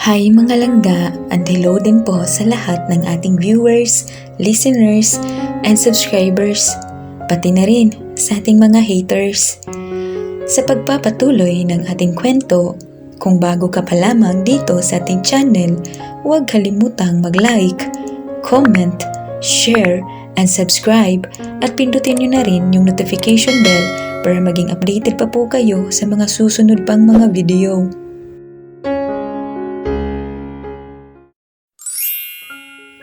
Hi mga langga, and hello din po sa lahat ng ating viewers, listeners, and subscribers, pati na rin sa ating mga haters. Sa pagpapatuloy ng ating kwento, kung bago ka pa lamang dito sa ating channel, huwag kalimutang mag-like, comment, share, and subscribe at pindutin nyo na rin yung notification bell para maging updated pa po kayo sa mga susunod pang mga video.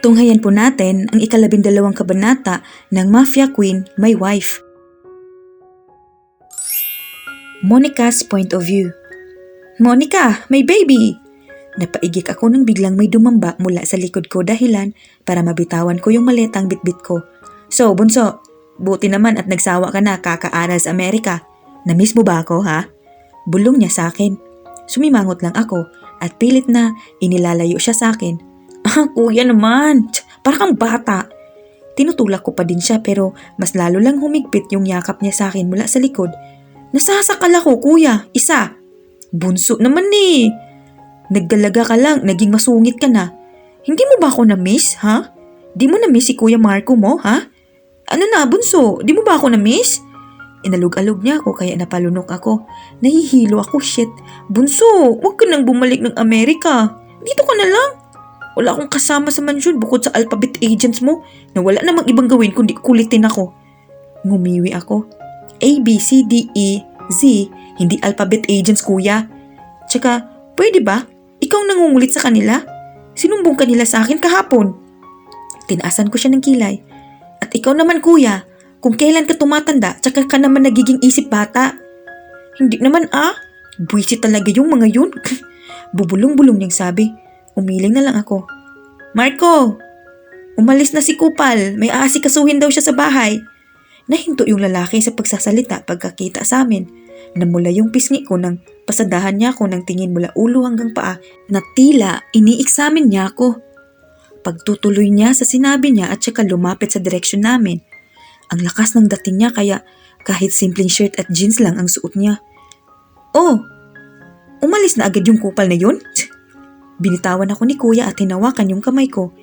Tunghayan po natin ang ika-12 kabanata ng Mafia Queen, My Wife. Monica's point of view. Monica, may baby! Napaigik ako nang biglang may dumamba mula sa likod ko dahilan para mabitawan ko yung maletang bitbit ko. So, bunso, buti naman at nagsawa ka na kakaaral sa Amerika. Na-miss mo ba ako, ha? Bulong niya sa akin. Sumimangot lang ako at pilit na inilalayo siya sa akin. Kuya naman, parang kang bata. Tinutulak ko pa din siya pero mas lalo lang humigpit yung yakap niya sa akin mula sa likod. Nasasakal ako, kuya, isa. Bunso naman eh. Nagdalaga ka lang, naging masungit ka na. Hindi mo ba ako na-miss, ha? Di mo na-miss si Kuya Marco mo, ha? Ano na, bunso, di mo ba ako na-miss? Inalog-alog niya ako kaya napalunok ako. Nahihilo ako, shit. Bunso, huwag ka nang bumalik ng Amerika. Dito ka na lang. Wala akong kasama sa mansyon bukod sa alphabet agents mo na wala namang ibang gawin kundi kulitin ako. Ngumiwi ako. A, B, C, D, E, Z, hindi alphabet agents, kuya. Tsaka, pwede ba? Ikaw nangungulit sa kanila? Sinumbong ka nila sa akin kahapon. Tinaasan ko siya ng kilay. At ikaw naman, kuya, kung kailan ka tumatanda, tsaka ka naman nagiging isip bata. Hindi naman buwisit talaga yung mga yun. Bubulong-bulong niyang sabi. Umiling na lang ako. Marco! Umalis na si Kupal. May aasikasuhin daw siya sa bahay. Nahinto yung lalaki sa pagsasalita pagkakita sa amin. Namula yung pisngi ko nang pasadahan niya ako ng tingin mula ulo hanggang paa na tila ini-examine niya ako. Pagtutuloy niya sa sinabi niya at saka lumapit sa direksyon namin. Ang lakas ng dating niya kaya kahit simpleng shirt at jeans lang ang suot niya. Oh! Umalis na agad yung Kupal na yun? Binitawan ako ni kuya at hinawakan yung kamay ko.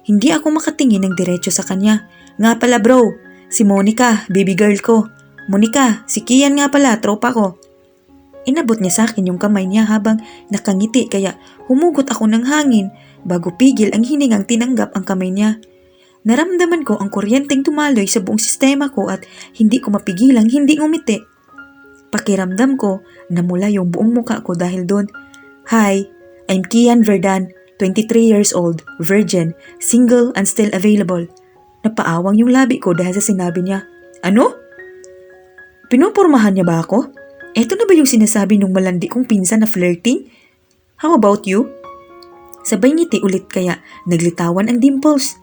Hindi ako makatingin ng diretso sa kanya. Nga pala bro, si Monica, baby girl ko. Monica, si Kian nga pala, tropa ko. Inabot niya sa akin yung kamay niya habang nakangiti kaya humugot ako ng hangin bago pigil ang hiningang tinanggap ang kamay niya. Naramdaman ko ang kuryenteng tumaloy sa buong sistema ko at hindi ko mapigilang hindi ngumiti. Pakiramdam ko na mula yung buong muka ko dahil doon. Hi, I'm Kian Verdan, 23 years old, virgin, single and still available. Napaawang yung labi ko dahil sa sinabi niya. Ano? Pinupormahan niya ba ako? Eto na ba yung sinasabi nung malandi kong pinsan na flirting? How about you? Sabay ngiti ulit kaya naglitawan ang dimples.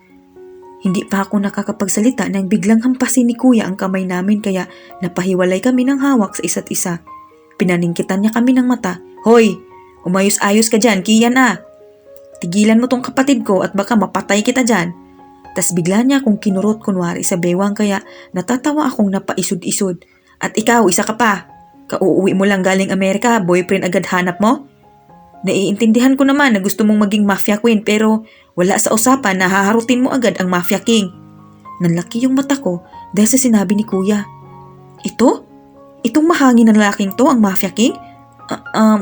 Hindi pa ako nakakapagsalita nang biglang hampasin ni kuya ang kamay namin kaya napahiwalay kami ng hawak sa isa't isa. Pinaningkitan niya kami ng mata. Hoy! Umayos-ayos ka dyan, Kian Tigilan mo tong kapatid ko at baka mapatay kita dyan. Tas bigla niya akong kinurot kunwari sa bewang kaya natatawa akong napaisod-isod. At ikaw, isa ka pa. Kauuwi mo lang galing Amerika, boyfriend agad hanap mo? Naiintindihan ko naman na gusto mong maging mafia queen pero wala sa usapan na haharutin mo agad ang mafia king. Nanlaki yung mata ko dahil sa sinabi ni kuya. Ito? Itong mahangin na lalaking to ang mafia king?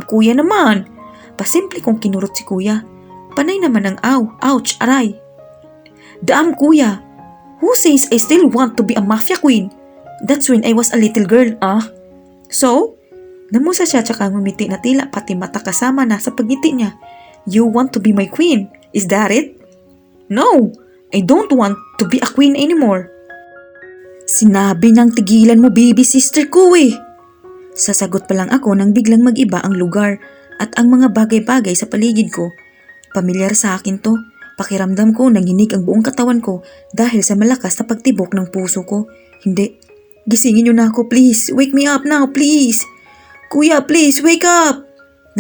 Kuya naman. Pasimple kong kinurot si kuya. Panay naman ang ouch, aray. Daam kuya. Who says I still want to be a mafia queen? That's when I was a little girl, So? Namusa siya tsaka ngumiti na tila pati mata kasama na sa pagngiti niya. You want to be my queen? Is that it? No, I don't want to be a queen anymore. Sinabi niyang tigilan mo baby sister ko Sasagot pa lang ako nang biglang mag-iba ang lugar at ang mga bagay-bagay sa paligid ko. Pamilyar sa akin to. Pakiramdam ko nanginig ang buong katawan ko dahil sa malakas na pagtibok ng puso ko. Hindi. Gisingin niyo na ako please. Wake me up now please. Kuya please wake up.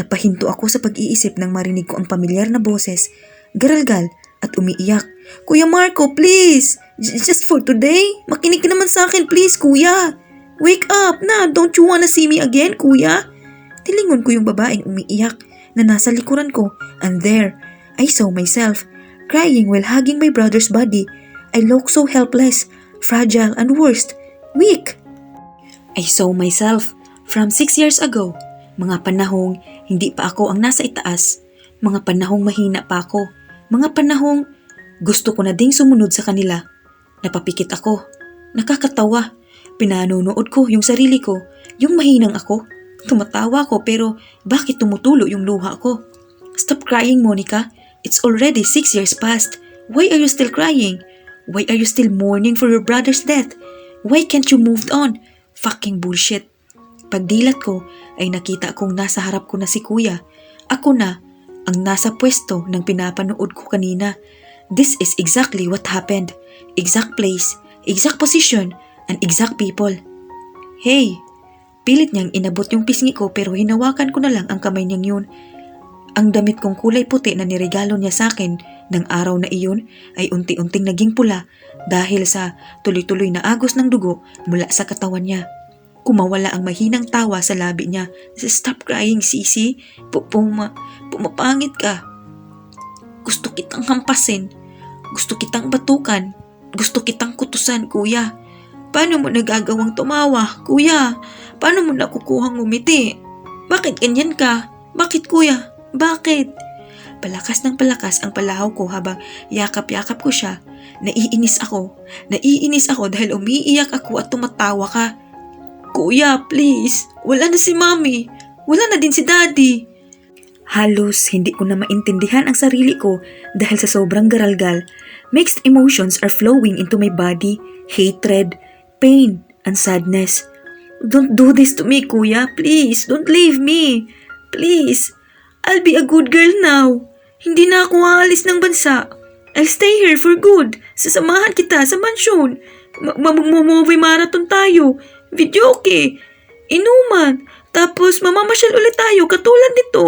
Napahinto ako sa pag-iisip nang marinig ko ang pamilyar na boses. Garalgal at umiiyak. Kuya Marco please. Just for today. Makinig ka naman sa akin please kuya. Wake up na! Don't you wanna see me again, kuya? Tilingon ko yung babaeng umiiyak. na nasa likuran ko, and there, I saw myself, crying while hugging my brother's body. I looked so helpless, fragile, and worst, weak. I saw myself from 6 years ago, mga panahong hindi pa ako ang nasa itaas, mga panahong mahina pa ako, mga panahong gusto ko na ding sumunod sa kanila. Napapikit ako, nakakatawa, pinanonood ko yung sarili ko, yung mahinang ako. Tumatawa ko pero bakit tumutulo yung luha ko? Stop crying, Monica. It's already 6 years past. Why are you still crying? Why are you still mourning for your brother's death? Why can't you move on? Fucking bullshit. Pagdilat ko ay nakita kong nasa harap ko na si kuya. Ako na ang nasa pwesto ng pinapanood ko kanina. This is exactly what happened. Exact place, exact position, and exact people. Hey! Pilit niyang inabot yung pisngi ko pero hinawakan ko na lang ang kamay niyang yun. Ang damit kong kulay puti na niregalo niya sa akin ng araw na iyon ay unti-unting naging pula dahil sa tuloy-tuloy na agos ng dugo mula sa katawan niya. Kumawala ang mahinang tawa sa labi niya. Stop crying, Sisi. Pumapangit ka. Gusto kitang hampasin. Gusto kitang batukan. Gusto kitang kutusan, kuya. Paano mo nagagawang tumawa, kuya? Paano mo nakukuhang ngumiti? Bakit ganyan ka? Bakit, kuya? Bakit? Palakas ng palakas ang palahaw ko habang yakap-yakap ko siya. Naiinis ako dahil umiiyak ako at tumatawa ka. Kuya, please. Wala na si mami. Wala na din si daddy. Halos hindi ko na maintindihan ang sarili ko dahil sa sobrang garalgal. Mixed emotions are flowing into my body. Hatred, pain, and sadness. Don't do this to me, kuya. Please, don't leave me. Please. I'll be a good girl now. Hindi na ako aalis ng bansa. I'll stay here for good. Sasamahan kita sa mansyon. Movie marathon tayo. Videoke. Inuman. Tapos mamamasyal ulit tayo katulad nito.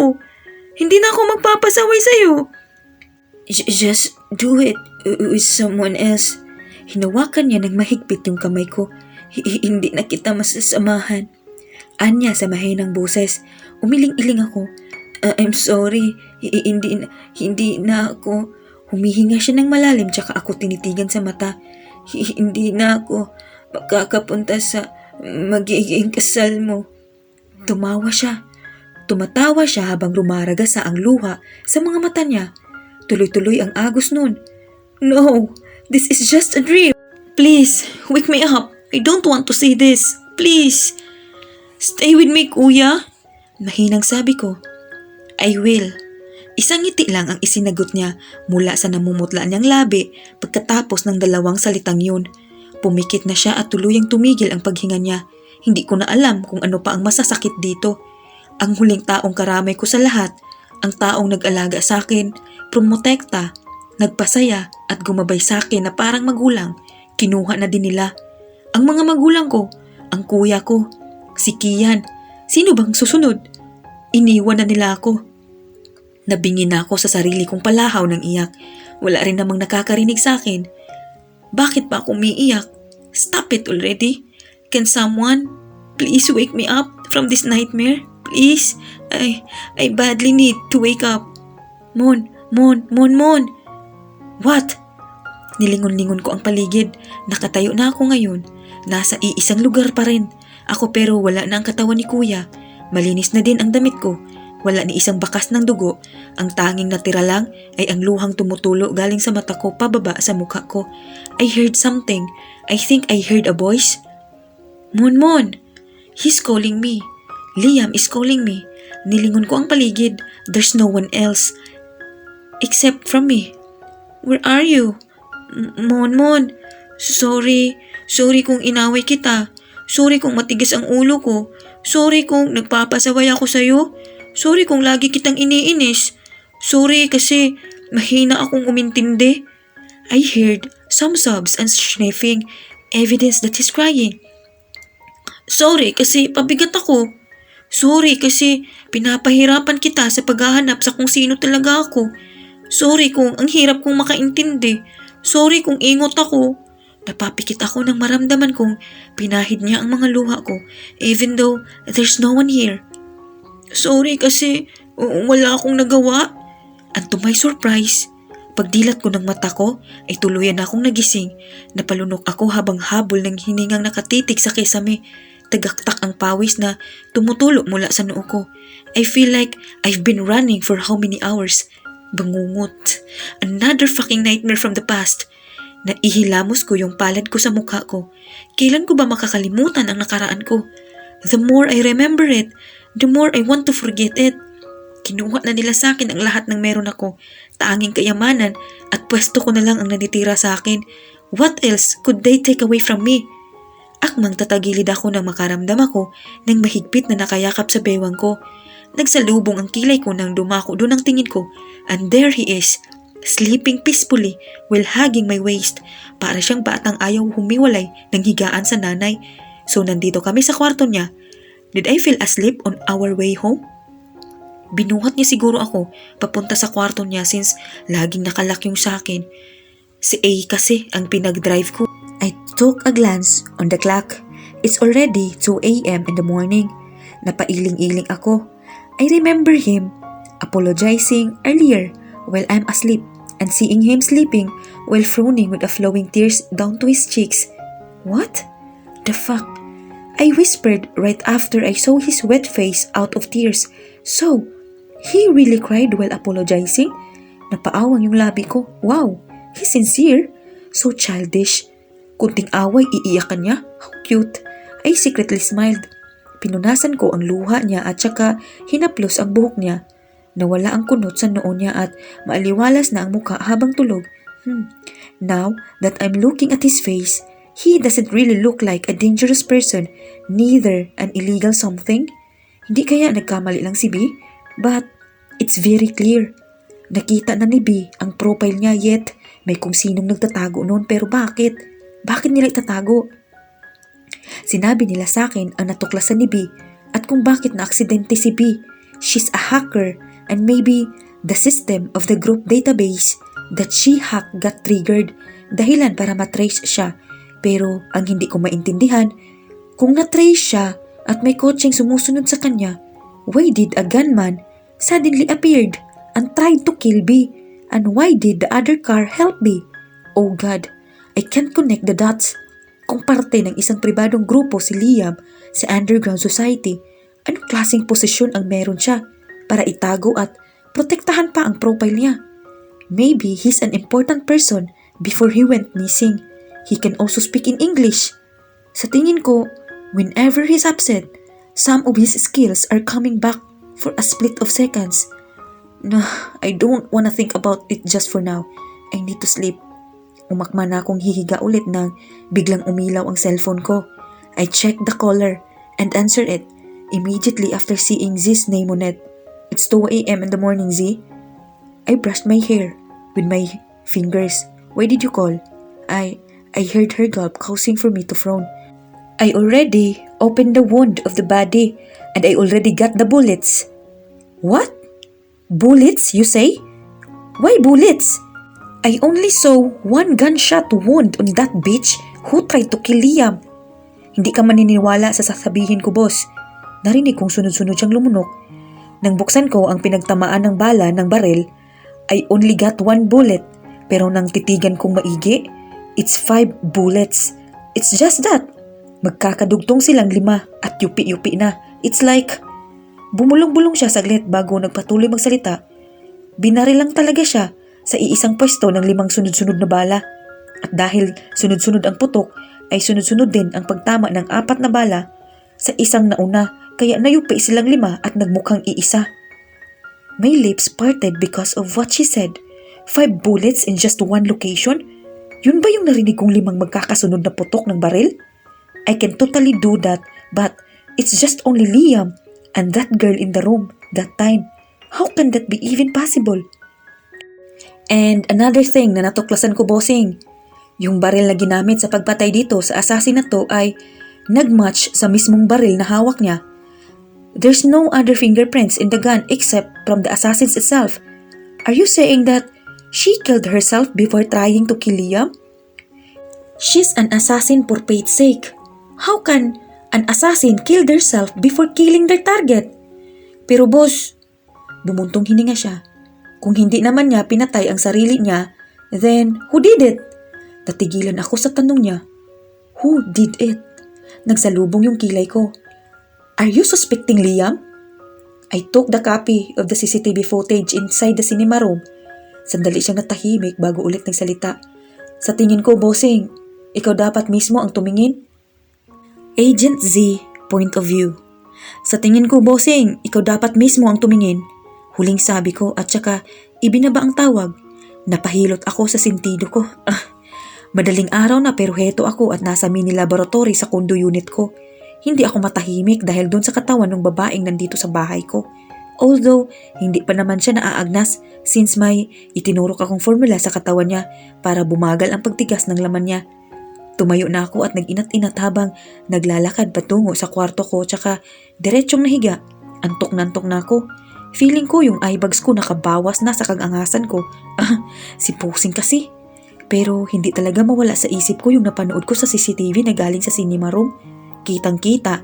Hindi na ako magpapasaway sa'yo. Just do it with someone else. Hinawakan niya ng mahigpit yung kamay ko. Hindi na kita masasamahan. Anya sa mahinang boses. Umiling-iling ako. I'm sorry. Hindi na ako. Humihinga siya ng malalim tsaka ako tinitigan sa mata. Hindi na ako makakapunta sa magiging kasal mo. Tumawa siya. Tumatawa siya habang rumaragas sa ang luha sa mga mata niya. Tuloy-tuloy ang agos nun. No, this is just a dream. Please, wake me up. I don't want to see this. Please. Stay with me, kuya. Mahinang sabi ko. I will. Isang ngiti lang ang isinagot niya mula sa namumutla niyang labi pagkatapos ng dalawang salitang yun. Pumikit na siya at tuluyang tumigil ang paghinga niya. Hindi ko na alam kung ano pa ang masasakit dito. Ang huling taong karamay ko sa lahat, ang taong nag-alaga sa akin, promotekta, nagpasaya at gumabay sa akin na parang magulang, kinuha na din nila. Ang mga magulang ko, ang kuya ko, si Kian, sino bang susunod? Iniwan na nila ako. Nabingi na ako sa sarili kong palahaw ng iyak. Wala rin namang nakakarinig sa akin. Bakit pa ako umiiyak? Stop it already. Can someone please wake me up from this nightmare? Please, I badly need to wake up. Mon. What? Nilingon-lingon ko ang paligid. Nakatayo na ako ngayon. Nasa iisang lugar pa rin. Ako pero wala na ang katawan ni kuya. Malinis na din ang damit ko. Wala ni isang bakas ng dugo. Ang tanging natira lang ay ang luhang tumutulo galing sa mata ko pababa sa mukha ko. I heard something. I think I heard a voice. Mon. He's calling me. Liam is calling me. Nilingon ko ang paligid. There's no one else except from me. Where are you? Mon. Sorry kung inaway kita. Sorry kung matigas ang ulo ko. Sorry kung nagpapasaway ako sa'yo. Sorry kung lagi kitang iniinis. Sorry kasi mahina akong umintindi. I heard some sobs and sniffing, evidence that he's crying. Sorry kasi pabigat ako. Sorry kasi pinapahirapan kita sa paghahanap sa kung sino talaga ako. Sorry kung ang hirap kong makaintindi. Sorry kung ingot ako. Napapikit ako nang maramdaman kong pinahid niya ang mga luha ko even though there's no one here. Sorry kasi Wala akong nagawa. And to my surprise, pagdilat ko ng mata ko ay tuluyan akong nagising. Napalunok ako habang habol ng hiningang nakatitig sa kisame. Tagaktak ang pawis na tumutulo mula sa noo ko. I feel like I've been running for how many hours. Bangungot. Another fucking nightmare from the past. Naihilamos ko yung palad ko sa mukha ko. Kailan ko ba makakalimutan ang nakaraan ko? The more I remember it, the more I want to forget it. Kinuha na nila sa akin ang lahat ng meron ako, tanging kayamanan at pwesto ko na lang ang nanitira sa akin. What else could they take away from me? Akmang tatagilid ako nang makaramdam ako ng mahigpit na nakayakap sa bewang ko. Nagsalubong ang kilay ko nang dumako doon ang tingin ko, and there he is, sleeping peacefully while hugging my waist. Para siyang batang ayaw humiwalay ng higaan sa nanay. So nandito kami sa kwarto niya. Did I feel asleep on our way home? Binuhat niya siguro ako papunta sa kwarto niya since laging nakalak yung sa akin. Si A kasi ang pinag-drive ko. I took a glance on the clock. It's already 2 a.m. in the morning. Napailing-iling ako. I remember him apologizing earlier while I'm asleep and seeing him sleeping while frowning with a flowing tears down to his cheeks. What the fuck? I whispered right after I saw his wet face out of tears. So, he really cried while apologizing? Napaawang yung labi ko. Wow, he's sincere. So childish. Kunting away, iiyakan niya. How cute. I secretly smiled. Pinunasan ko ang luha niya at saka hinaplos ang buhok niya. Nawala ang kunot sa noo niya at maaliwalas na ang mukha habang tulog. Now that I'm looking at his face, he doesn't really look like a dangerous person, neither an illegal something. Hindi kaya nagkamali lang si B? But it's very clear. Nakita na ni B ang profile niya yet may kung sinong nagtatago noon pero bakit? Bakit nila itatago? Sinabi nila sa akin ang natuklasan ni B at kung bakit na-aksidente si B. She's a hacker and maybe the system of the group database that she hacked got triggered dahilan para matrace siya. Pero ang hindi ko maintindihan, kung natrace siya at may coaching sumusunod sa kanya, why did a gunman suddenly appeared and tried to kill B? And why did the other car help B? Oh God, I can't connect the dots. Kung parte ng isang pribadong grupo si Liam sa underground society, anong klaseng posisyon ang meron siya para itago at protektahan pa ang profile niya? Maybe he's an important person before he went missing. He can also speak in English. Sa tingin ko, whenever he's upset, some of his skills are coming back for a split of seconds. No, I don't wanna think about it just for now. I need to sleep. Umakma na akong hihiga ulit nang biglang umilaw ang cellphone ko. I checked the caller and answered it immediately after seeing Z's name on it. It's 2 a.m. in the morning, Z. I brushed my hair with my fingers. Why did you call? I heard her gulp, causing for me to frown. I already opened the wound of the body and I already got the bullets. What? Bullets, you say? Why bullets? I only saw one gunshot wound on that bitch who tried to kill Liam. Hindi ka maniniwala sa sasabihin ko, boss. Narinig kong sunod-sunod siyang lumunok. Nang buksan ko ang pinagtamaan ng bala ng baril, I only got 1 bullet. Pero nang titigan kong maigi, it's 5 bullets. It's just that. Magkakadugtong silang 5 at yupi-yupi na. It's like, bumulong-bulong siya saglit bago nagpatuloy magsalita. Binaril lang talaga siya sa iisang pwesto ng 5 sunod-sunod na bala. At dahil sunod-sunod ang putok, ay sunod-sunod din ang pagtama ng 4 na bala sa isang nauna, kaya nayupi silang 5 at nagmukhang iisa. My lips parted because of what she said. 5 bullets in just 1 location? Yun ba yung narinig kong 5 magkakasunod na putok ng baril? I can totally do that, but it's just only Liam and that girl in the room that time. How can that be even possible? And another thing na natuklasan ko, bossing, yung baril na ginamit sa pagpatay dito sa assassin na to ay nagmatch sa mismong baril na hawak niya. There's no other fingerprints in the gun except from the assassin's itself. Are you saying that she killed herself before trying to kill Liam? She's an assassin for fate's sake. How can an assassin kill themselves before killing their target? Pero boss, Bumuntong hininga siya. Kung hindi naman niya pinatay ang sarili niya, then who did it? Tatigilan ako sa tanong niya. Who did it? Nagsalubong yung kilay ko. Are you suspecting Liam? I took the copy of the CCTV footage inside the cinema room. Sandali siyang natahimik bago ulit nagsalita. Sa tingin ko, bossing, ikaw dapat mismo ang tumingin. Agent Z, point of view. Sa tingin ko, bossing, ikaw dapat mismo ang tumingin. Huling sabi ko at saka ibinaba ang tawag. Napahilot ako sa sentido ko. Madaling araw na pero heto ako at nasa mini laboratory sa condo unit ko. Hindi ako matahimik dahil doon sa katawan ng babaeng nandito sa bahay ko. Although, hindi pa naman siya naaagnas since may itinurok akong formula sa katawan niya para bumagal ang pagtigas ng laman niya. Tumayo na ako at nag-inat-inat habang naglalakad patungo sa kwarto ko tsaka diretsyong nahiga. Antok na ako. Feeling ko yung eyebags ko nakabawas na sa kagangasan ko. Si Posing kasi. Pero hindi talaga mawala sa isip ko yung napanood ko sa CCTV na galing sa cinema room. Kitang-kita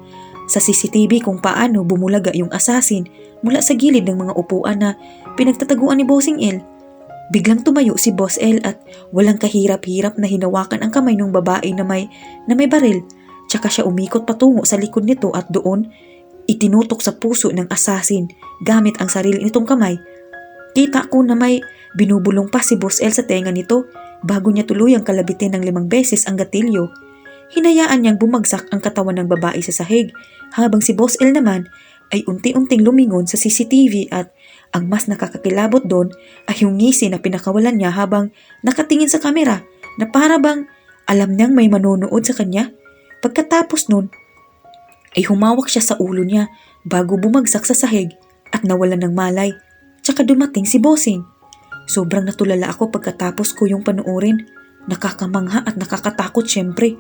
sa CCTV kung paano bumulaga yung assassin mula sa gilid ng mga upuan na pinagtataguan ni Bossing L. Biglang tumayo si Boss L at walang kahirap-hirap na hinawakan ang kamay ng babae na may baril. Tsaka siya umikot patungo sa likod nito at doon itinutok sa puso ng assassin gamit ang sarili nitong kamay. Kita ko na may binubulong pa si Boss L sa tenga nito bago niya tuluyang kalabitin ng 5 beses ang gatilyo. Hinayaan niyang bumagsak ang katawan ng babae sa sahig habang si Boss L naman ay unti-unting lumingon sa CCTV at ang mas nakakakilabot doon ay yung ngisi na pinakawalan niya habang nakatingin sa kamera na para bang alam niyang may manonood sa kanya. Pagkatapos nun ay humawak siya sa ulo niya bago bumagsak sa sahig at nawalan ng malay. Tsaka dumating si Bossing. Sobrang natulala ako pagkatapos ko yung panuorin. Nakakamangha at nakakatakot syempre.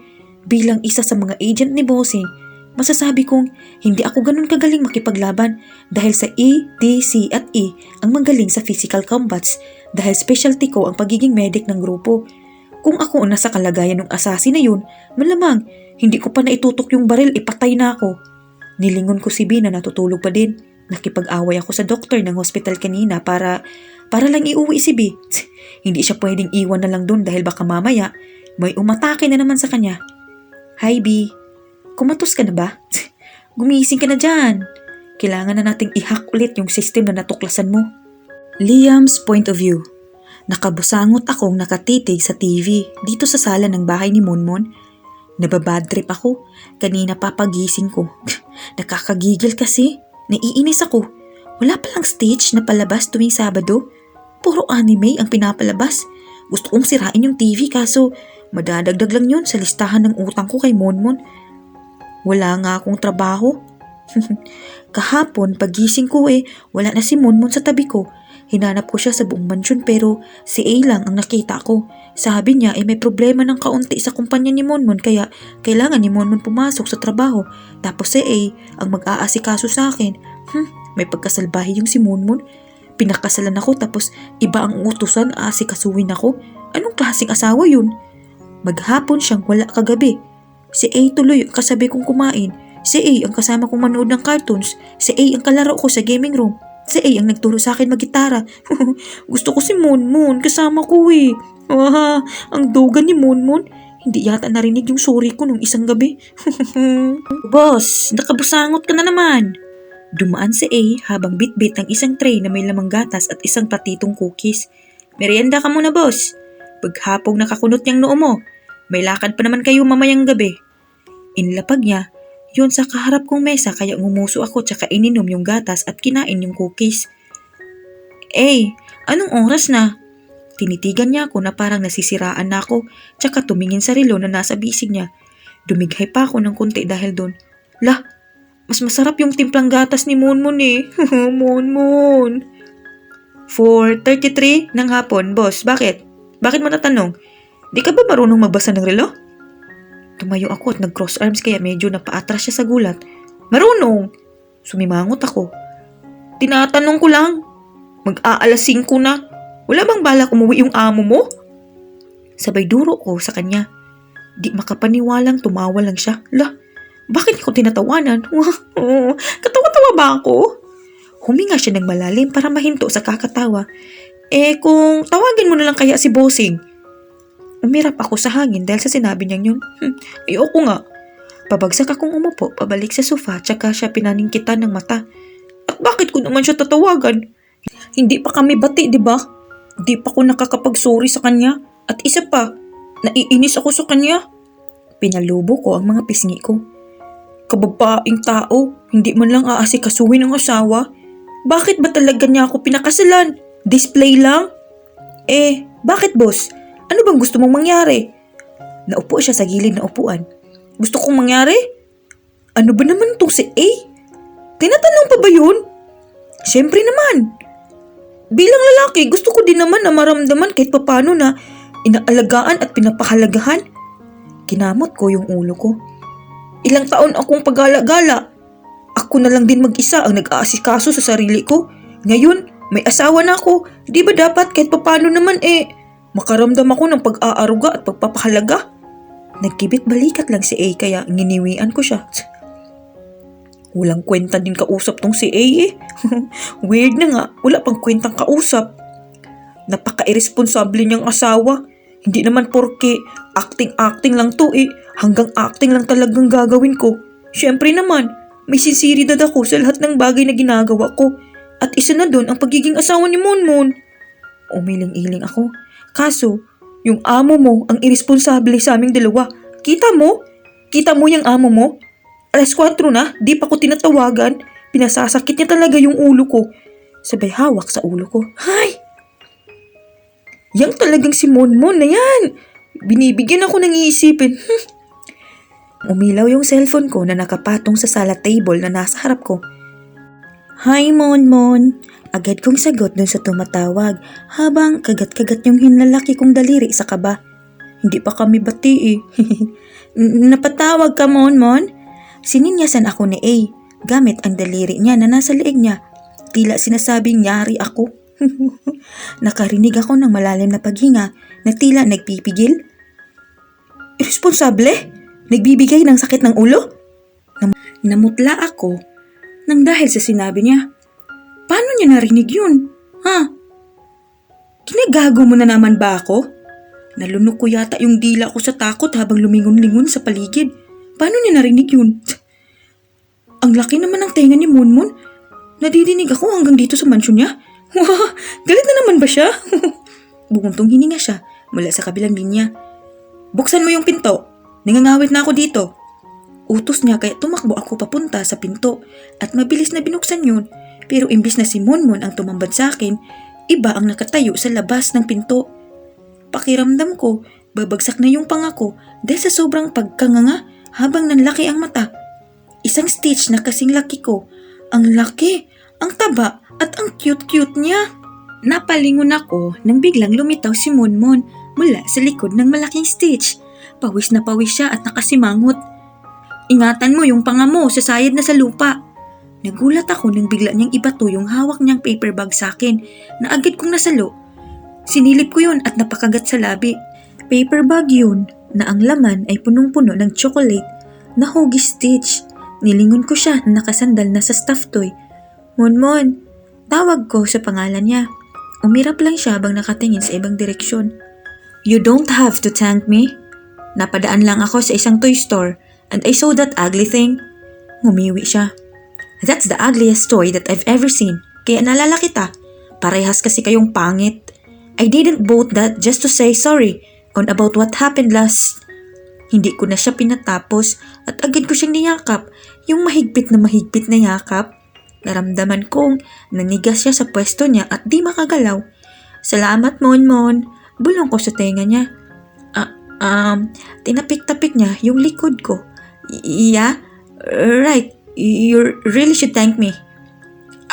Bilang isa sa mga agent ni Bossing, masasabi kong hindi ako ganun kagaling makipaglaban dahil sa E, D, C at E ang magaling sa physical combats dahil specialty ko ang pagiging medic ng grupo. Kung ako nasa kalagayan ng assassin na yun, malamang hindi ko pa naitutok yung baril, ipatay na ako. Nilingon ko si B na natutulog pa din. Nakipag-away ako sa doktor ng hospital kanina para lang iuwi si B. Hindi siya pwedeng iwan na lang dun dahil baka mamaya may umatake na naman sa kanya. Hi B, kumatos ka na ba? Gumising ka na dyan. Kailangan na nating i-hack ulit yung system na natuklasan mo. Liam's point of view. Nakabusangot akong nakatitig sa TV dito sa sala ng bahay ni Monmon. Nababadtrip ako. Kanina pa pagising ko. Nakakagigil kasi. Naiinis ako. Wala palang stage na palabas tuwing Sabado. Puro anime ang pinapalabas. Gusto kong sirain yung TV kaso madadagdag lang yun sa listahan ng utang ko kay Monmon. Wala nga akong trabaho. Kahapon pagising ko wala na si Monmon sa tabi ko. Hinanap ko siya sa buong mansyon pero si A lang ang nakita ko. Sabi niya may problema ng kaunti sa kumpanya ni Monmon kaya kailangan ni Monmon pumasok sa trabaho. Tapos si A ang mag-aasikaso sa akin. May pagkasalbahe yung si Monmon. Pinakasalan ako tapos iba ang utusan aasikasuhin ako. Anong klaseng asawa yun? Maghapon siyang wala kagabi. Si A tuloy ang kasabi kong kumain. Si A ang kasama kong manood ng cartoons. Si A ang kalaro ko sa gaming room. Si A ang nagturo sa akin mag-gitara. Gusto ko si Monmon, kasama ko ang dogan ni Monmon. Hindi yata narinig yung sorry ko nung isang gabi. Boss, nakabusangot ka na naman. Dumaan si A habang bitbit ang isang tray na may lamang gatas at isang platitong cookies. Merienda ka muna, boss. Paghapong nakakunot niyang noo mo. May lakad pa naman kayo mamayang gabi. Inlapag niya yun sa kaharap kong mesa kaya ngumuso ako tsaka ininom yung gatas at kinain yung cookies. Anong oras na? Tinitigan niya ako na parang nasisiraan na ako tsaka tumingin sa relo na nasa bisig niya. Dumighay pa ako ng konti dahil doon. Lah, mas masarap yung timplang gatas ni Monmon Monmon. 4:33 ng hapon, boss. Bakit? Bakit mo natanong? Di ka ba marunong magbasa ng relo? Tumayo ako at nag-cross arms kaya medyo napaatras siya sa gulat. Marunong! Sumimangot ako. Tinatanong ko lang. Mag-aalas 5 na. Wala bang balak umuwi yung amo mo? Sabay duro ko sa kanya. Di makapaniwalang tumawa lang siya. Lah, bakit ko tinatawanan? Katawa-tawa ba ako? Huminga siya ng malalim para mahinto sa kakatawa. Kung tawagin mo na lang kaya si Bossing. Umirap ako sa hangin dahil sa sinabi niyang yun. Ayoko nga. Pabagsak akong umupo, pabalik sa sofa, tsaka siya pinaningkitan ng mata. At bakit ko naman siya tatawagan? Hindi pa kami bati, di ba? Di pa ko nakakapag-sorry sa kanya. At isa pa, naiinis ako sa kanya. Pinalubo ko ang mga pisngi ko. Kababaing tao, hindi man lang aasikasuhin ang asawa. Bakit ba talaga niya ako pinakasalan? Display lang? Bakit boss? Ano bang gusto mong mangyari? Naupo siya sa gilid na upuan. Gusto kong mangyari? Ano ba naman itong si A? Tinatanong pa ba yun? Siyempre naman. Bilang lalaki, gusto ko din naman na maramdaman kahit papano na inaalagaan at pinapahalagahan. Kinamot ko yung ulo ko. Ilang taon akong pagala-gala. Ako na lang din mag-isa ang nag-aasikaso sa sarili ko. Ngayon, may asawa na ako. Di ba dapat kahit papano naman makaramdam ako ng pag-aaruga at pagpapahalaga? Nagkibit balikat lang si A kaya nginiwian ko siya. Walang kwenta din kausap tong si A Weird na nga, wala pang kwentang kausap. Napaka-irresponsable niyang asawa. Hindi naman porke acting-acting lang to hanggang acting lang talagang gagawin ko. Siyempre naman, may sinseridad ako sa lahat ng bagay na ginagawa ko. At isa na doon ang pagiging asawa ni Monmon. Umiling-iling ako. Kaso, yung amo mo ang irresponsable sa aming dalawa. Kita mo? Kita mo yung amo mo? 4:00 na, di pa ko tinatawagan. Pinasasakit niya talaga yung ulo ko. Sabay hawak sa ulo ko. Hay! Yang talagang si Monmon na yan. Binibigyan ako ng iisipin. Umilaw yung cellphone ko na nakapatong sa sala table na nasa harap ko. Hi Monmon. Agad kong sagot dun sa tumatawag habang kagat-kagat yung hinlalaki kong daliri sa kaba. Hindi pa kami bati Napatawag ka Monmon? Sininyasan ako ni A gamit ang daliri niya na nasa leeg niya. Tila sinasabing nyari ako. Nakarinig ako ng malalim na paghinga na tila nagpipigil. Irresponsable? Nagbibigay ng sakit ng ulo? Namutla ako nang dahil sa sinabi niya. Paano niya narinig yun? Kinagago mo na naman ba ako? Nalunok ko yata yung dila ko sa takot habang lumingon-lingon sa paligid. Paano niya narinig yun? Ang laki naman ng tenga ni Monmon. Nadidinig ako hanggang dito sa mansyon niya. Galit na naman ba siya? Bumuntong hininga siya mula sa kabilang linya. Buksan mo yung pinto. Nangangawit na ako dito. Utos niya kaya tumakbo ako papunta sa pinto at mabilis na binuksan yun. Pero imbis na si Monmon ang tumambad sa akin, iba ang nakatayo sa labas ng pinto. Pakiramdam ko, babagsak na yung panga ko dahil sa sobrang pagkanganga habang nanlaki ang mata. Isang stitch na kasing laki ko. Ang laki, ang taba at ang cute-cute niya. Napalingon ako nang biglang lumitaw si Monmon mula sa likod ng malaking stitch. Pawis na pawis siya at nakasimangot. Ingatan mo yung panga mo, sasayad na sa lupa. Nagulat ako nang bigla niyang ibato yung hawak niyang paper bag sa akin na agad kong nasalo. Sinilip ko yun at napakagat sa labi. Paper bag yun na ang laman ay punong-puno ng chocolate na hugis stitch. Nilingon ko siya na nakasandal na sa stuffed toy. Monmon, tawag ko sa pangalan niya. Umirap lang siya habang nakatingin sa ibang direksyon. You don't have to thank me. Napadaan lang ako sa isang toy store and I saw that ugly thing. Ngumiwi siya. That's the ugliest toy that I've ever seen. Kaya naalala kita. Parehas kasi kayong pangit. I didn't bought that just to say sorry on about what happened last. Hindi ko na siya pinatapos at agad ko siyang niyakap. Yung mahigpit na yakap. Naramdaman kong nanigas siya sa pwesto niya at di makagalaw. Salamat Monmon. Bulong ko sa tenga niya. Tinapik-tapik niya yung likod ko. Yeah? Right. You really should thank me.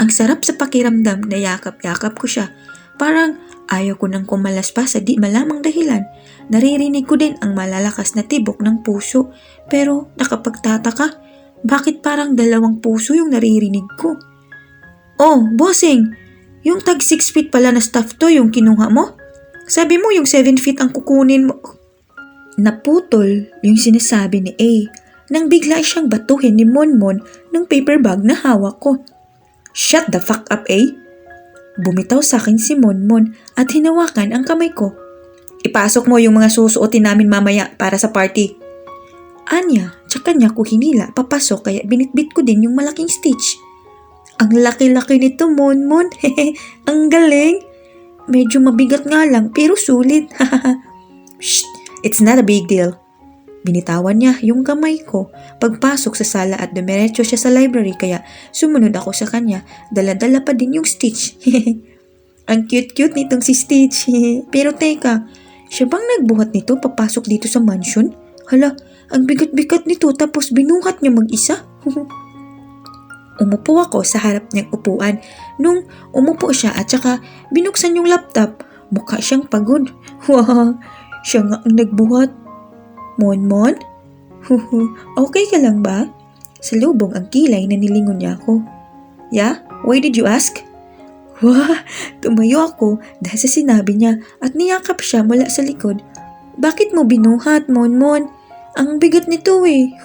Ang sarap sa pakiramdam na yakap-yakap ko siya. Parang ayaw ko nang kumalas pa sa di malamang dahilan. Naririnig ko din ang malalakas na tibok ng puso. Pero nakapagtataka, bakit parang 2 puso yung naririnig ko? Oh, bossing! Yung tag 6 feet pala na stuffed toy yung kinuha mo? Sabi mo yung 7 feet ang kukunin mo. Naputol yung sinasabi ni A nang bigla siyang batuhin ni Monmon ng paper bag na hawak ko. Shut the fuck up, eh? Bumitaw sa akin si Monmon at hinawakan ang kamay ko. Ipasok mo yung mga susuotin namin mamaya para sa party. Anya, tsaka niya ko hinila papasok kaya binitbit ko din yung malaking Stitch. Ang laki-laki nito, Monmon. Ang galing. Medyo mabigat nga lang pero sulit. Shh, it's not a big deal. Binitawan niya yung kamay ko pagpasok sa sala at dumiretso siya sa library kaya sumunod ako sa kanya. Dala-dala pa din yung Stitch. Ang cute-cute nitong si Stitch. Pero teka, siya bang nagbuhat nito papasok dito sa mansion? Hala, ang bigat-bigat nito tapos binuhat niya mag-isa. Umupo ako sa harap niyang upuan. Nung umupo siya at saka binuksan yung laptop, mukha siyang pagod. Wow, siya nga ang nagbuhat. Monmon? Okay ka lang ba? Salubong ang kilay na nilingon niya ako. Yeah? Why did you ask? Wah, tumayo ako dahil sa sinabi niya at niyakap siya mula sa likod. Bakit mo binuhat, Monmon? Ang bigat nito eh.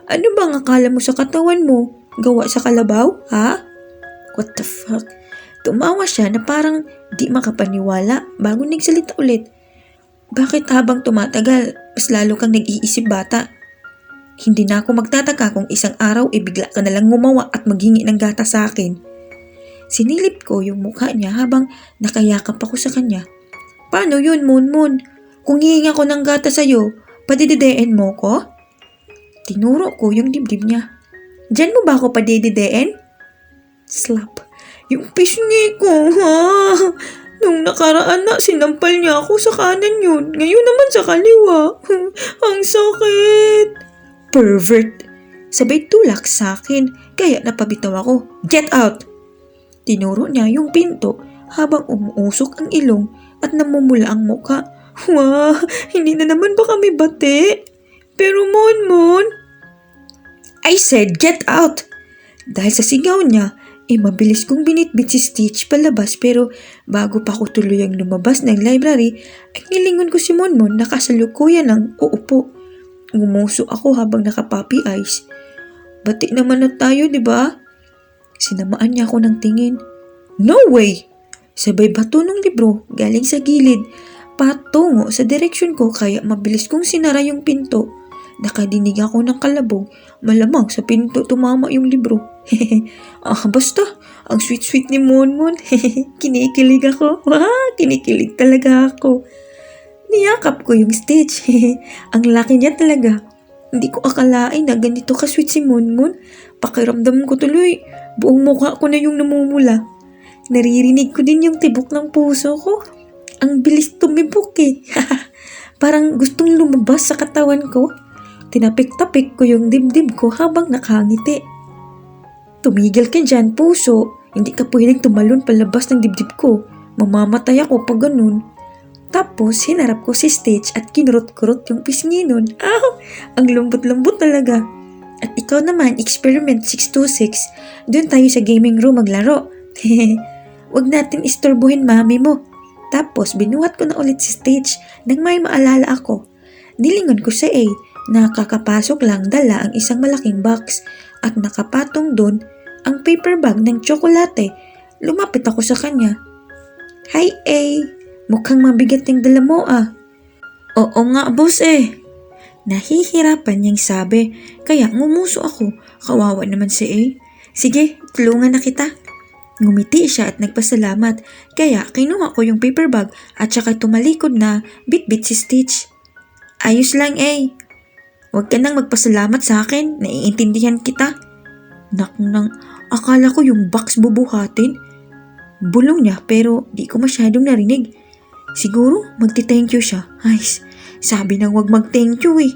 Ano bang akala mo sa katawan mo? Gawa sa kalabaw, ha? What the fuck? Tumawa siya na parang di makapaniwala bago nagsalita ulit. Bakit habang tumatagal, mas lalo kang nag-iisip bata? Hindi na ako magtataka kung isang araw bigla ka nalang ngumawa at maghingi ng gata sa akin. Sinilip ko yung mukha niya habang nakayakap ako sa kanya. Paano yun, Monmon? Kung hihinga ko ng gata sa'yo, padidideen mo ko? Tinuro ko yung dibdib niya. Diyan mo ba ako padidideen? Slap. Yung pisngi ko, ha? Nung nakaraan na, sinampal niya ako sa kanan yun. Ngayon naman sa kaliwa. Ang sakit. Pervert. Sabay tulak sa akin, kaya napabitaw ako. Get out! Tinuro niya yung pinto habang umuusok ang ilong at namumula ang muka. Wow, hindi na naman ba kami bate? Pero Monmon, I said get out! Dahil sa sigaw niya, mabilis kong binitbit si Stitch palabas pero bago pa ako tuluyang lumabas ng library, ay nilingon ko si Monmon na kasalukuyan ng uupo. Ngumuso ako habang nakapuppy eyes. Bati naman na tayo, di ba? Sinamaan niya ako ng tingin. No way! Sabay bato ng libro galing sa gilid patungo sa direksyon ko kaya mabilis kong sinara yung pinto. Nakadinig ako ng kalabog. Malamang sa pinto tumama yung libro. Basta, ang sweet-sweet ni Monmon. Kinikilig ako. Kinikilig talaga ako. Niyakap ko yung Stitch. Ang laki niya talaga. Hindi ko akalain na ganito ka-sweet si Monmon. Pakiramdam ko tuloy, buong mukha ko na yung namumula. Naririnig ko din yung tibok ng puso ko. Ang bilis tumibok eh. Parang gustong lumabas sa katawan ko. Tinapik-tapik ko yung dibdib ko habang nakangiti. Tumigil ka dyan, puso. Hindi ka pwedeng tumalon palabas ng dibdib ko. Mamamatay ako pag ganun. Tapos, hinarap ko si Stitch at kinurot-kurot yung pisngi nun. Ang lambot-lambot talaga. At ikaw naman, Experiment 626. Doon tayo sa gaming room maglaro. Huwag natin istorbohin mami mo. Tapos, binuhat ko na ulit si Stitch nang may maalala ako. Nilingon ko sa A na kakapasok lang dala ang isang malaking box at nakapatong doon ang paper bag ng tsokolate. Lumapit ako sa kanya. Hi A, mukhang mabigat yung dala mo ah. Oo nga boss eh. Nahihirapan niyang sabi kaya ngumuso ako. Kawawa naman si A. Sige, tulungan na kita. Ngumiti siya at nagpasalamat kaya kinuha ko yung paper bag at saka tumalikod na bit-bit si Stitch. Ayos lang A. Huwag ka nang magpasalamat sa akin, naiintindihan kita. Nang akala ko yung box bubuhatin. Bulong niya pero di ko masyadong narinig. Siguro magti-thank you siya. Ay, sabi nang wag mag-thank you eh.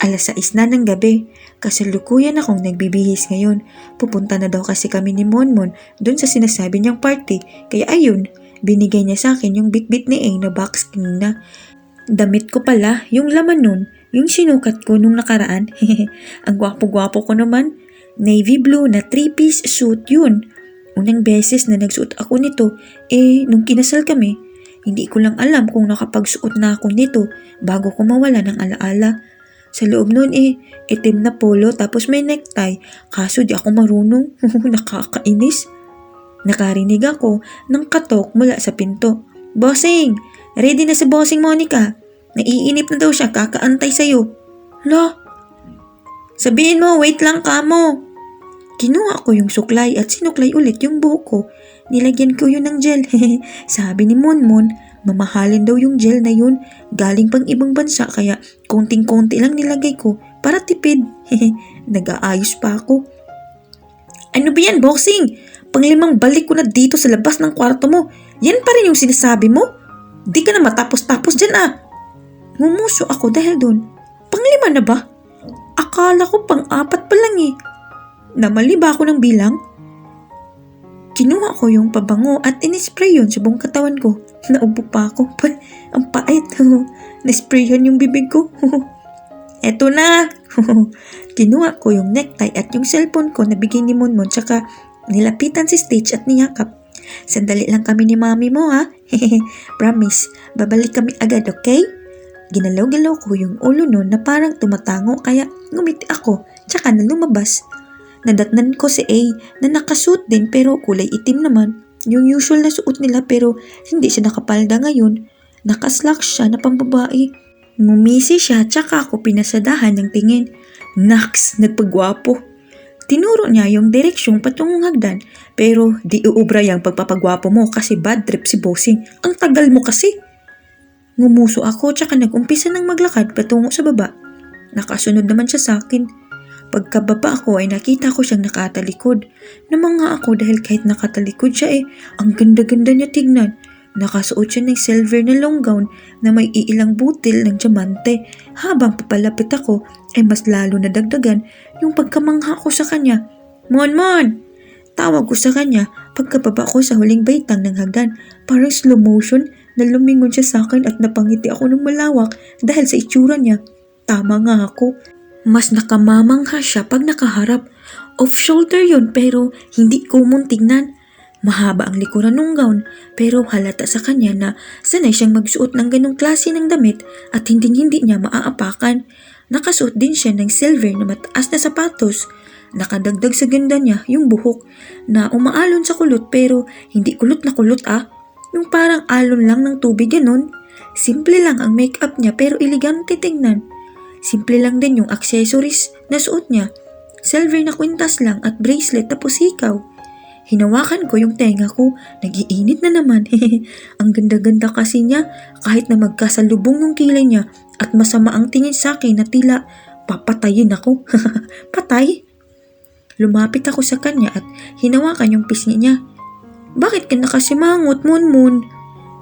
6:00 na ng gabi, kasalukuyan akong nagbibihis ngayon. Pupunta na daw kasi kami ni Monmon dun sa sinasabi niyang party. Kaya ayun, binigay niya sa akin yung bit-bit ni A na box kanina. Damit ko pala, yung laman nun, yung sinukat ko nung nakaraan. Ang gwapo-gwapo ko naman. Navy blue na 3-piece suit yun. Unang beses na nagsuot ako nito, nung kinasal kami. Hindi ko lang alam kung nakapagsuot na ako nito bago ko mawala ng alaala. Sa loob nun itim na polo tapos may necktie. Kaso di ako marunong. Nakakainis. Nakarinig ako ng katok mula sa pinto. Bossing! Ready na si Bossing Monica. Naiinip na daw siya kakaantay sa'yo. La! Sabihin mo, wait lang kamo. Kinuha ko yung suklay at sinuklay ulit yung buhok ko. Nilagyan ko yun ng gel. Sabi ni Monmon, mamahalin daw yung gel na yun. Galing pang ibang bansa kaya konting-konti lang nilagay ko para tipid. Nag-aayos pa ako. Ano ba yan, Bossing? Panglimang balik ko na dito sa labas ng kwarto mo. Yan pa rin yung sinasabi mo? Di ka na matapos-tapos dyan Ngumuso ako dahil doon. Panglima na ba? Akala ko pang-apat pa lang Namali ba ako ng bilang? Kinuha ko yung pabango at inispray yun sa buong katawan ko. Naubo pa ako. Ang pait. Nasprayan yung bibig ko. Eto na. Kinuha ko yung necktie at yung cellphone ko na bigay ni Monmon tsaka nilapitan si Stitch at niyakap. Sandali lang kami ni mami mo Promise, babalik kami agad, okay? Ginalaw-galaw ko yung ulo nun na parang tumatango kaya ngumiti ako tsaka na lumabas. Nadatnan ko si A na nakasuot din pero kulay itim naman. Yung usual na suot nila pero hindi siya nakapalda ngayon. Nakaslacks siya na pambabae. Ngumisi siya tsaka ako pinasadahan ng tingin. Naks, nagpagwapo. Tinuro niya yung direksyong patungong hagdan pero di uubra yung pagpapagwapo mo kasi bad trip si Bossing. Ang tagal mo kasi. Ngumuso ako tsaka nag-umpisa ng maglakad patungo sa baba. Nakasunod naman siya sa akin. Pagkababa ko ay nakita ko siyang nakatalikod. Namanga ako dahil kahit nakatalikod siya ang ganda-ganda niya tignan. Nakasuot siya ng silver na long gown na may iilang butil ng diamante. Habang papalapit ako ay mas lalo na dagdagan yung pagkamangha ko sa kanya. Mon! Tawag ko sa kanya pagkababa ko sa huling baitang ng hagdan. Parang slow motion na lumingon siya sa akin at napangiti ako ng malawak dahil sa itsura niya. Tama nga ako. Mas nakamamangha siya pag nakaharap. Off-shoulder yun pero hindi common tignan. Mahaba ang likuran ng gown pero halata sa kanya na sanay siyang magsuot ng ganong klase ng damit at hindi niya maaapakan. Nakasuot din siya ng silver na mataas na sapatos. Nakadagdag sa ganda niya yung buhok na umaalon sa kulot pero hindi kulot na kulot Yung parang alon lang ng tubig ganon. Simple lang ang makeup niya pero elegante tingnan. Simple lang din yung accessories na suot niya. Silver na kwintas lang at bracelet tapos hikaw. Hinawakan ko yung tenga ko. Nag-iinit na naman. Ang ganda-ganda kasi niya kahit na magkasalubong yung kilay niya at masama ang tingin sa akin na tila papatayin ako. Patay? Lumapit ako sa kanya at hinawakan yung pisngi niya. Bakit ka nakasimangot, Monmon?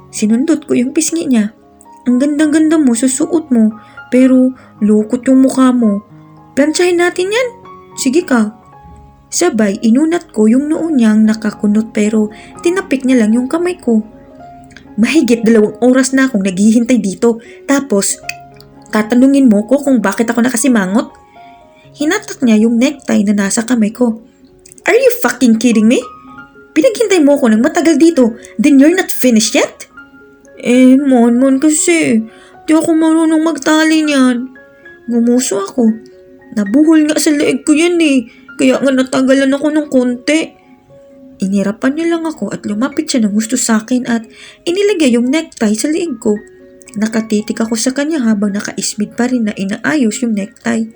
Sinundot ko yung pisngi niya. Ang ganda-ganda mo, susuot mo. Pero lukot yung mukha mo. Plantsahin natin yan. Sige ka. Sabay, inunat ko yung noo niyang nakakunot pero tinapik niya lang yung kamay ko. Mahigit 2 oras na akong naghihintay dito. Tapos, tatanungin mo ko kung bakit ako nakasimangot? Hinatak niya yung necktie na nasa kamay ko. Are you fucking kidding me? Pinaghintay mo ko ng matagal dito, then you're not finished yet? Mon kasi. Di ako marunong magtali niyan. Ngumuso ako. Nabuhol nga sa leeg ko yan Kaya nga natagalan ako ng konti. Inirapan niya lang ako at lumapit siya ng gusto sa akin at inilagay yung necktie sa leeg ko. Nakatitig ako sa kanya habang nakaismid pa rin na inaayos yung necktie.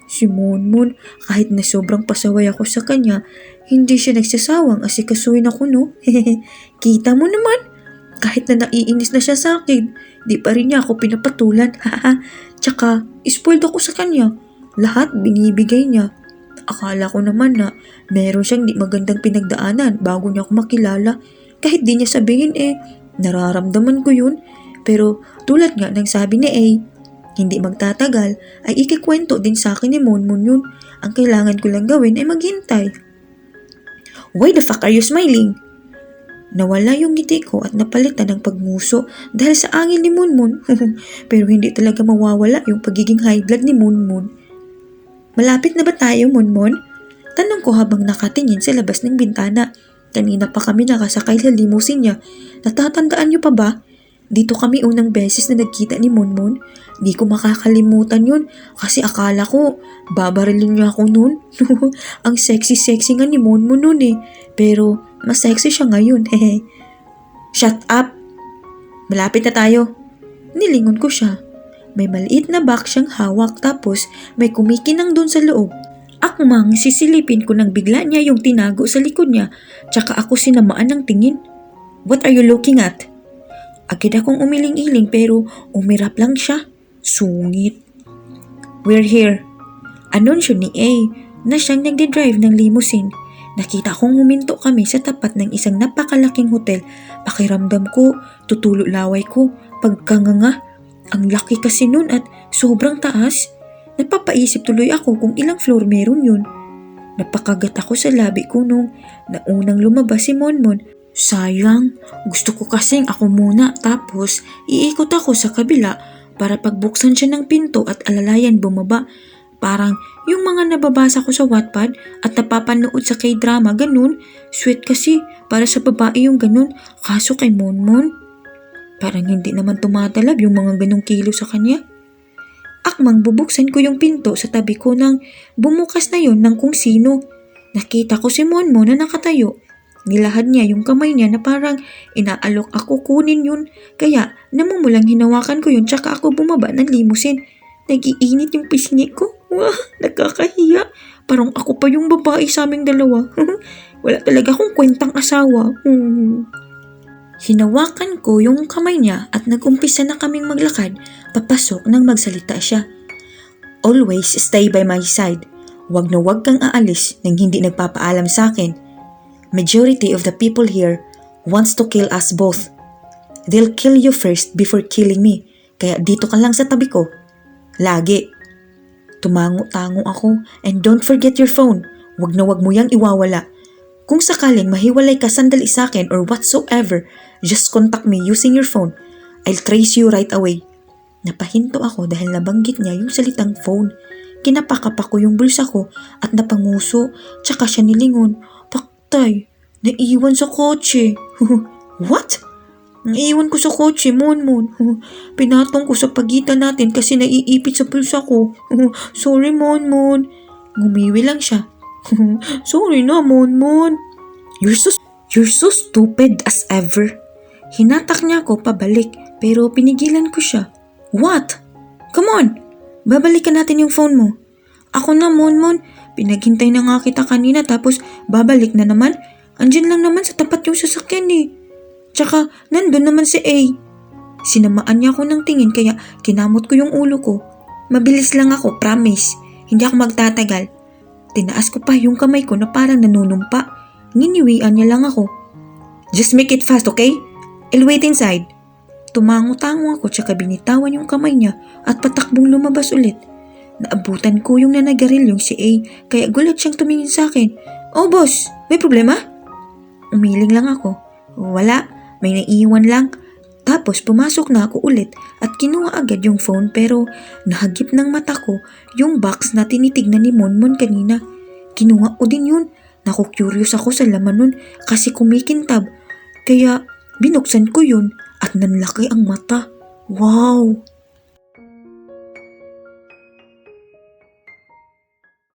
Si Monmon, kahit na sobrang pasaway ako sa kanya, hindi siya nagsasawang asikasuhin ako Kita mo naman. Kahit na naiinis na siya sa akin, di pa rin niya ako pinapatulan. Tsaka, spoiled ako sa kanya. Lahat binibigay niya. Akala ko naman na meron siyang di magandang pinagdaanan bago niya ako makilala. Kahit di niya sabihin nararamdaman ko yun. Pero tulad nga ng sabi ni A, hindi magtatagal ay ikikwento din sa akin ni Monmon yun. Ang kailangan ko lang gawin ay maghintay. Why the fuck are you smiling? Nawala yung ngiti ko at napalitan ng pagmuso dahil sa angin ni Monmon. Pero hindi talaga mawawala yung pagiging high blood ni Monmon. Malapit na ba tayo, Monmon? Tanong ko habang nakatingin sa labas ng bintana. Kanina pa kami nakasakay sa limousine niya. Natatandaan niyo pa ba? Dito kami unang beses na nagkita ni Monmon. Di ko makakalimutan yun kasi akala ko babarilin niya ako noon. Ang sexy-sexy nga ni Monmon noon eh. Pero mas sexy siya ngayon. Shut up! Malapit na tayo. Nilingon ko siya. May maliit na box siyang hawak tapos may kumikinang doon sa loob. Akmang sisilipin ko nang bigla niya yung tinago sa likod niya tsaka ako sinamaan ng tingin. What are you looking at? Agad akong umiling-iling pero umirap lang siya. Sungit. We're here. Anunsyo ni A na siyang nagde-drive ng limousine. Nakita kong huminto kami sa tapat ng isang napakalaking hotel. Pakiramdam ko, tutulo laway ko, pagkanganga. Ang laki kasi nun at sobrang taas. Napapaisip tuloy ako kung ilang floor meron yun. Napakagat ako sa labi ko nung naunang lumabas si Monmon. Sayang, gusto ko kasing ako muna tapos iikot ako sa kabila para pagbuksan siya ng pinto at alalayan bumaba. Parang yung mga nababasa ko sa Wattpad at napapanood sa K-drama, ganun. Sweet kasi para sa babae yung ganun. Kaso kay Monmon, parang hindi naman tumatalab yung mga ganung kilo sa kanya. Akmang bubuksan ko yung pinto sa tabi ko nang bumukas na yon ng kung sino. Nakita ko si Monmon na nakatayo. Nilahad niya yung kamay niya na parang inaalok ako kunin yun. Kaya namumulang hinawakan ko yun tsaka ako bumaba ng limousine. Nag-iinit yung pisngi ko. Wah, nakakahiya. Parang ako pa yung babae sa aming dalawa. Wala talaga akong kwentang asawa. Hinawakan ko yung kamay niya at nag-umpisa na kaming maglakad papasok nang magsalita siya. Always stay by my side. Wag na wag kang aalis nang hindi nagpapaalam sa akin. Majority of the people here wants to kill us both. They'll kill you first before killing me. Kaya dito ka lang sa tabi ko. Lagi. Tumango-tango ako and don't forget your phone. Wag na wag mo yang iwawala. Kung sakaling mahiwalay ka sandali sa akin or whatsoever, just contact me using your phone. I'll trace you right away. Napahinto ako dahil nabanggit niya yung salitang phone. Kinapakapak ko yung bulsa ko at napanguso, tsaka siya nilingon. Paktay, naiwan sa kotse. What? Naiwan ko sa kotse, Monmon. Pinatong ko sa pagitan natin kasi naiipit sa bulsa ko. Sorry, Monmon. Ngumiwi lang siya. Sorry na, Monmon. You're so stupid as ever. Hinatak niya ako pabalik pero pinigilan ko siya. What? Come on. Babalikan natin yung phone mo. Ako na, Monmon. Pinaghintay na nga kita kanina tapos babalik na naman. Andyan lang naman sa tapat yung sasakyan eh. Tsaka nandun naman si A. Sinamaan niya ako ng tingin kaya kinamot ko yung ulo ko. Mabilis lang ako, promise. Hindi ako magtatagal. Tinaas ko pa yung kamay ko na parang nanunumpa. Niniwian niya lang ako. Just make it fast, okay? I'll wait inside. Tumango-tango ako tsaka binitawan yung kamay niya at patakbong lumabas ulit. Naabutan ko yung nanagarilyong si A kaya gulat siyang tumingin sa akin. Oh boss, may problema? Umiling lang ako. Wala, may naiiwan lang. Tapos pumasok na ako ulit at kinuha agad yung phone pero nahagip ng mata ko yung box na tinitignan ni Monmon kanina. Kinuha ko din yun. Naku-curious ako sa laman nun kasi kumikintab. Kaya binuksan ko yun at nanlaki ang mata. Wow!